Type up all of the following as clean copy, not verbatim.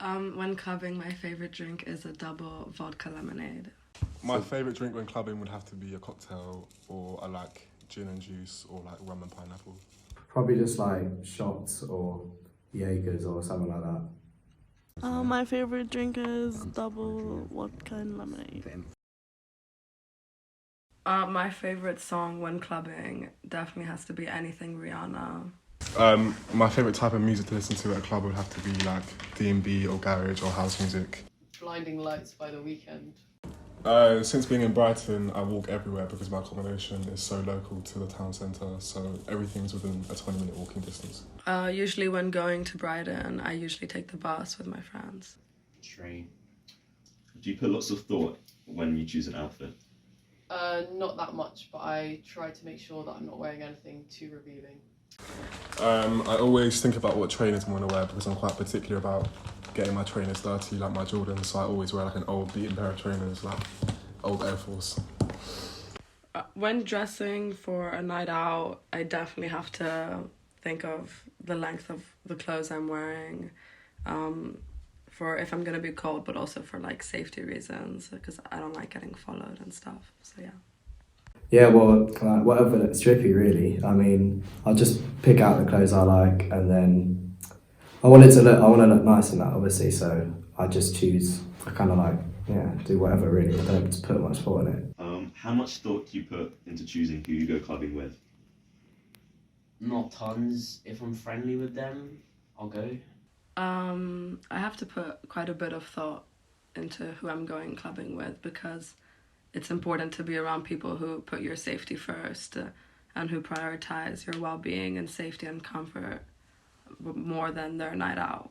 When clubbing, my favourite drink is a double vodka lemonade. My favourite drink when clubbing would have to be a cocktail, or I like gin and juice, or like rum and pineapple. Probably just like shots or Jaegers or something like that. My favorite drink is double vodka and lemonade. My favourite song when clubbing definitely has to be anything Rihanna. My favourite type of music to listen to at a club would have to be like D&B or garage or house music. Blinding Lights by The Weeknd. Since being in Brighton, I walk everywhere because my accommodation is so local to the town centre, so everything's within a 20-minute walking distance. Usually when going to Brighton, I usually take the bus with my friends. Train. Do you put lots of thought when you choose an outfit? Not that much, but I try to make sure that I'm not wearing anything too revealing. I always think about what trainers I'm going to wear because I'm quite particular about getting my trainers dirty, like my Jordans, so I always wear like an old beaten pair of trainers, like old Air Force. When dressing for a night out, I definitely have to think of the length of the clothes I'm wearing, for if I'm going to be cold, but also for like safety reasons, because I don't like getting followed and stuff, so yeah. Yeah, well, like, whatever looks trippy, really. I mean, I'll just pick out the clothes I like, and then I want to look nice in that, obviously. So I just choose. I kind of like, do whatever really. I don't put much thought in it. How much thought do you put into choosing who you go clubbing with? Not tons. If I'm friendly with them, I'll go. I have to put quite a bit of thought into who I'm going clubbing with because it's important to be around people who put your safety first and who prioritize your well-being and safety and comfort more than their night out.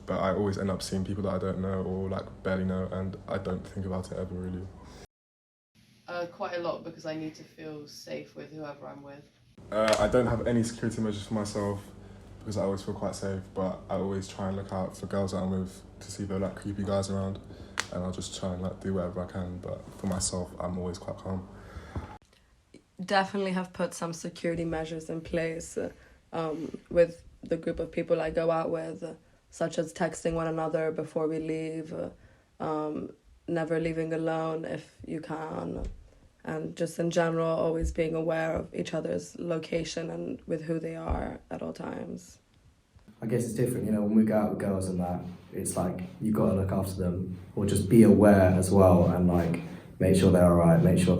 But I always end up seeing people that I don't know or like barely know, and I don't think about it ever really. Quite a lot because I need to feel safe with whoever I'm with. I don't have any security measures for myself because I always feel quite safe, but I always try and look out for girls that I'm with to see if there are like creepy guys around, and I'll just try and like do whatever I can, but for myself I'm always quite calm. Definitely have put some security measures in place with the group of people I go out with, such as texting one another before we leave, never leaving alone if you can, and just in general always being aware of each other's location and with who they are at all times. I guess it's different, when we go out with girls and that, it's like you've got to look after them or just be aware as well and like make sure they're alright, make sure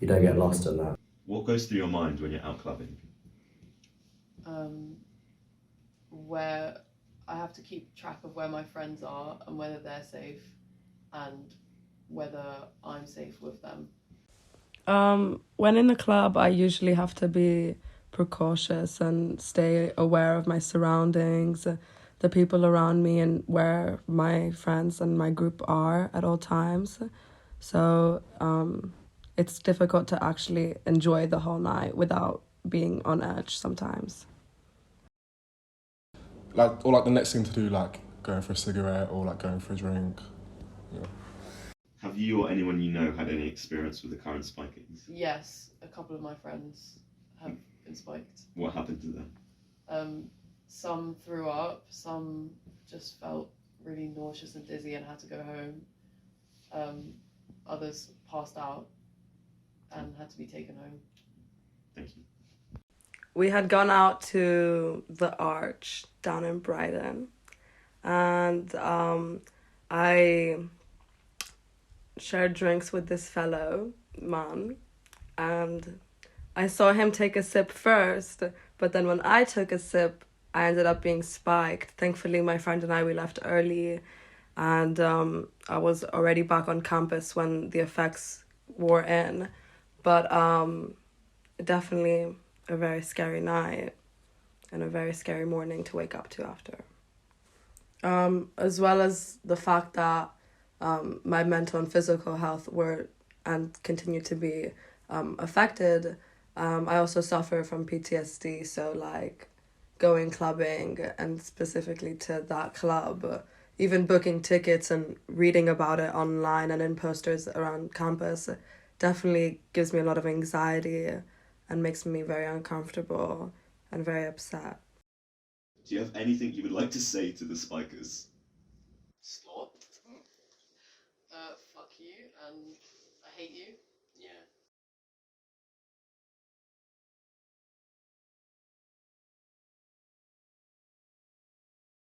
you don't get lost in that. What goes through your mind when you're out clubbing? Where I have to keep track of where my friends are and whether they're safe and whether I'm safe with them. When in the club, I usually have to be precautious and stay aware of my surroundings, the people around me and where my friends and my group are at all times. So it's difficult to actually enjoy the whole night without being on edge sometimes. Like the next thing to do, like going for a cigarette or like going for a drink. Yeah. Have you or anyone you know had any experience with the current spikings? Yes, a couple of my friends have been spiked. What happened to them? Some threw up, some just felt really nauseous and dizzy and had to go home. Others passed out and had to be taken home. Thank you. We had gone out to the Arch down in Brighton, and I shared drinks with this fellow man, and I saw him take a sip first, but then when I took a sip, I ended up being spiked. Thankfully, my friend and I, we left early, and I was already back on campus when the effects wore in, but definitely a very scary night and a very scary morning to wake up to after. As well as the fact that my mental and physical health were and continue to be affected. I also suffer from PTSD, so like going clubbing and specifically to that club, even booking tickets and reading about it online and in posters around campus definitely gives me a lot of anxiety and makes me very uncomfortable and very upset. Do you have anything you would like to say to the spikers? and I hate you.